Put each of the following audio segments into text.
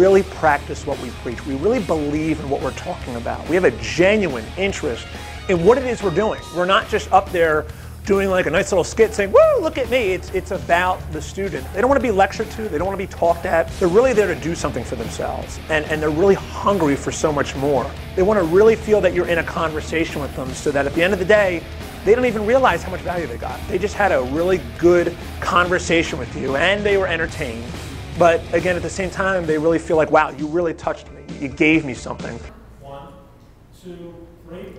really practice what we preach. We really believe in what we're talking about. We have a genuine interest in what it is we're doing. We're not just up there doing like a nice little skit saying, woo, look at me. It's about the student. They don't want to be lectured to. They don't want to be talked at. They're really there to do something for themselves. And they're really hungry for so much more. They want to really feel that you're in a conversation with them so that at the end of the day, they don't even realize how much value they got. They just had a really good conversation with you and they were entertained. But again, at the same time, they really feel like, wow, you really touched me. You gave me something. 1, 2, 3.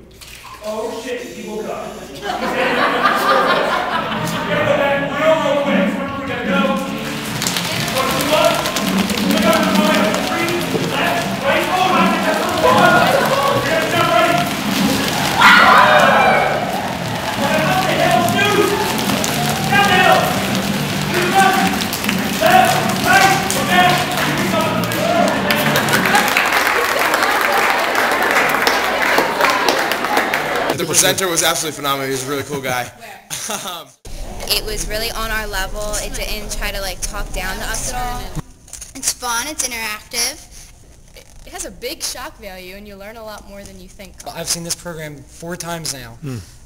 Oh shit, he woke up. We gotta go back real quick. We gotta go. 1, 2, 1. We got 3, left, right. Oh, I think that's 1. We're gonna jump ready. What the hell, dude? Down the hill. Left, right, okay. The presenter was absolutely phenomenal. He was a really cool guy. It was really on our level. It didn't try to like talk down to us at all. It's fun. It's interactive. It has a big shock value, and you learn a lot more than you think. I've seen this program 4 times now.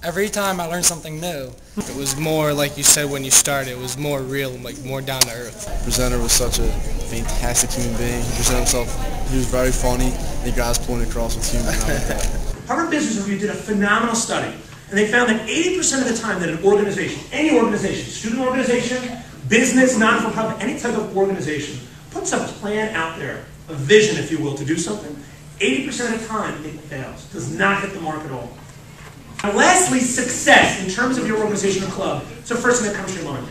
Every time I learn something new. It was more, like you said when you started, it was more real, like more down to earth. The presenter was such a fantastic human being. He presented himself, he was very funny, and he got his point across with humor. Harvard Business Review did a phenomenal study, and they found that 80% of the time that an organization, any organization, student organization, business, non-for-profit, any type of organization, puts a plan out there, a vision, if you will, to do something, 80% of the time it fails, does not hit the mark at all. And lastly, success in terms of your organization or club. So first thing that comes to your mind.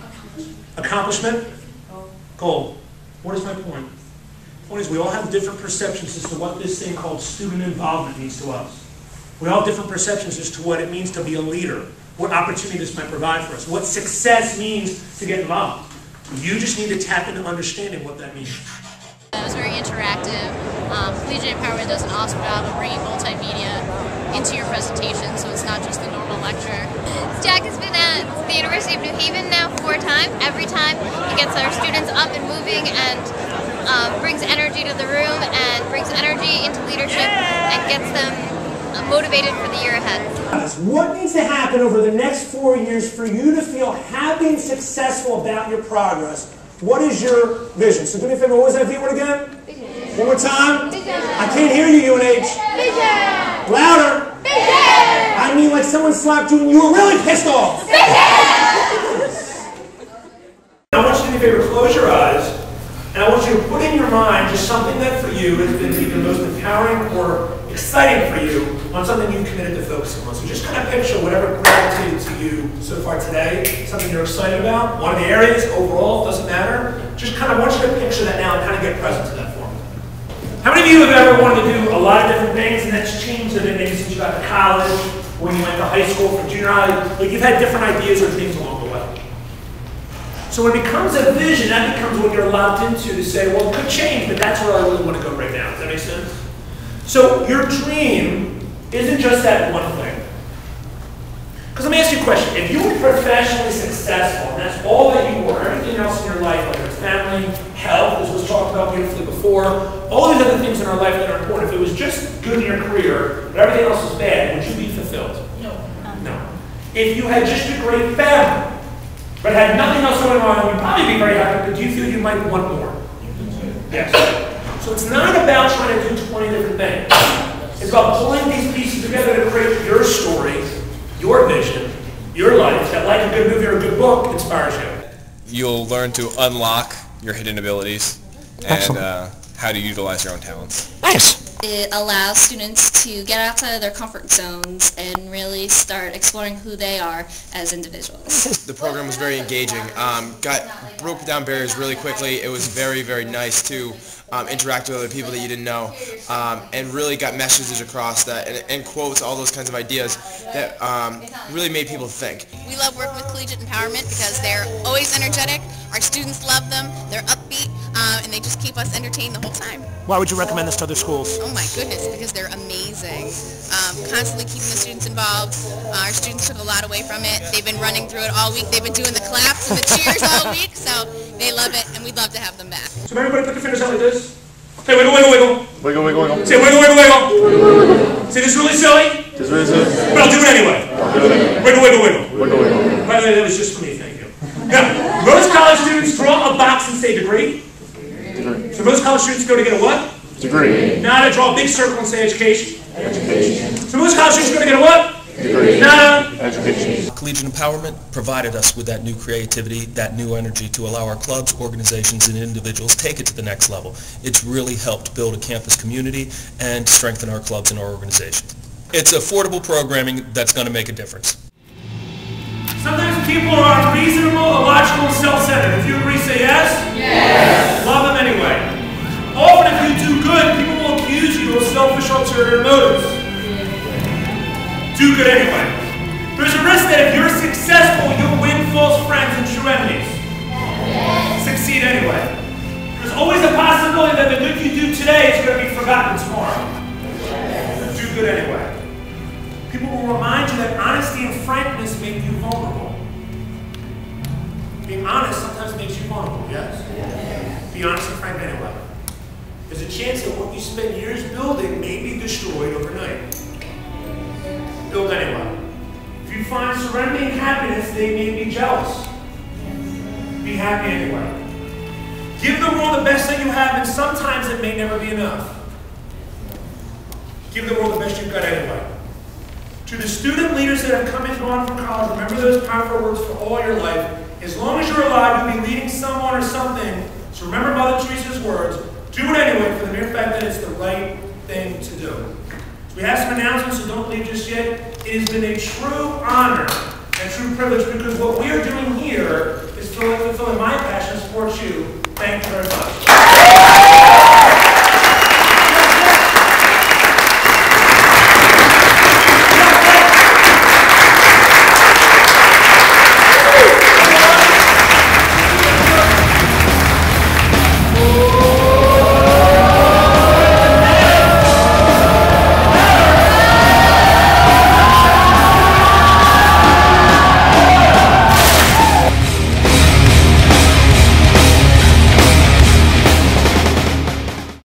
Accomplishment, goal. What is my point? The point is we all have different perceptions as to what this thing called student involvement means to us. We all have different perceptions as to what it means to be a leader, what opportunity this might provide for us, what success means to get involved. You just need to tap into understanding what that means. It was very interactive. Collegiate EmPowerment does an awesome job of bringing multimedia into your presentation, so it's not just the normal lecture. Jack has been at the University of New Haven now 4 times. Every time he gets our students up and moving and brings energy to the room and brings energy into leadership and gets them motivated for the year ahead. What needs to happen over the next 4 years for you to feel happy and successful about your progress? What is your vision? So do me a favor, what was that V word again? Vision. One more time. Vision. I can't hear you, UNH. Vision. Louder. Vision. I mean like someone slapped you and you were really pissed off. Vision. I want you to do me a favor, close your eyes, and I want you to put in your mind just something that for you has been either most empowering or exciting for you on something you've committed to focusing on. So just kind of picture whatever gravitated to you so far today, something you're excited about, one of the areas, overall, doesn't matter. Just kind of want you to picture that now and kind of get present to that for me. How many of you have ever wanted to do a lot of different things and that's changed a bit maybe since you got to college, when you went to high school, from junior high, like you've had different ideas or dreams along the way. So when it becomes a vision, that becomes what you're locked into to say, well, it could change, but that's where I really want to go right now. Does that make sense? So your dream isn't just that one thing. Because let me ask you a question. If you were professionally successful, and that's all that you were, everything else in your life, whether it's family, health, as was talked about beautifully before, all these other things in our life that are important, if it was just good in your career, but everything else was bad, would you be fulfilled? No. No. If you had just a great family, but had nothing else going on, you'd probably be very happy, but do you feel you might want more? Yes. So it's not about trying to do 20 different things. It's about pulling these pieces together to create your story, your vision, your life, that like a good movie or a good book inspires you. You'll learn to unlock your hidden abilities and how to utilize your own talents. Nice. It allows students to get outside of their comfort zones and really start exploring who they are as individuals. The program was very engaging. Broke down barriers really quickly. It was very, very nice to interact with other people that you didn't know, and really got messages across that and quotes, all those kinds of ideas that really made people think. We love working with Collegiate EmPowerment because they're always energetic. Our students love them. They're upbeat, and they just keep us entertained the whole time. Why would you recommend this to other schools? Oh my goodness, because they're amazing. Constantly keeping the students involved. Our students took a lot away from it. They've been running through it all week. They've been doing the claps and the cheers all week, so they love it, and we'd love to have them back. So everybody put your fingers out like this. Say wiggle, wiggle, wiggle. Wiggle, wiggle, wiggle. Say wiggle, wiggle, wiggle. Say this is really silly. This is really silly. But I'll do it anyway. Wiggle, wiggle, wiggle. Wiggle, wiggle. By the way, that was just for me, thank you. Now, most college students draw a box and say degree. Degree. So most college students go to get a what? Degree. Now to draw a big circle and say education. Education. So most college students go to get a what? Degree. Now. Education. Collegiate Empowerment provided us with that new creativity, that new energy to allow our clubs, organizations, and individuals take it to the next level. It's really helped build a campus community and strengthen our clubs and our organizations. It's affordable programming that's going to make a difference. Sometimes people are unreasonable, illogical, and self-centered. If you agree, say yes? Yes. Love them anyway. Often if you do good, people will accuse you of selfish, ulterior motives. Do good anyway. There's a risk that if you're successful, you'll win false friends and true enemies. Succeed anyway. There's always a possibility that the good you do today is going to be forgotten tomorrow. Do good anyway. People will remind you that honesty and frankness make you vulnerable. Being honest sometimes makes you vulnerable, yes? Be honest and frank anyway. There's a chance that what you spend years building may be destroyed overnight. Build anyway. If you find serenity and happiness, they may be jealous. Be happy anyway. Give the world the best that you have, and sometimes it may never be enough. Give the world the best you've got anyway. To the student leaders that have come and gone from college, remember those powerful words for all your life. As long as you're alive, you'll be leading someone or something. So remember Mother Teresa's words. Do it anyway for the mere fact that it's the right thing to do. So we have some announcements, so don't leave just yet. It has been a true honor and true privilege because what we are doing here is fulfilling my passion to support you. Thank you very much.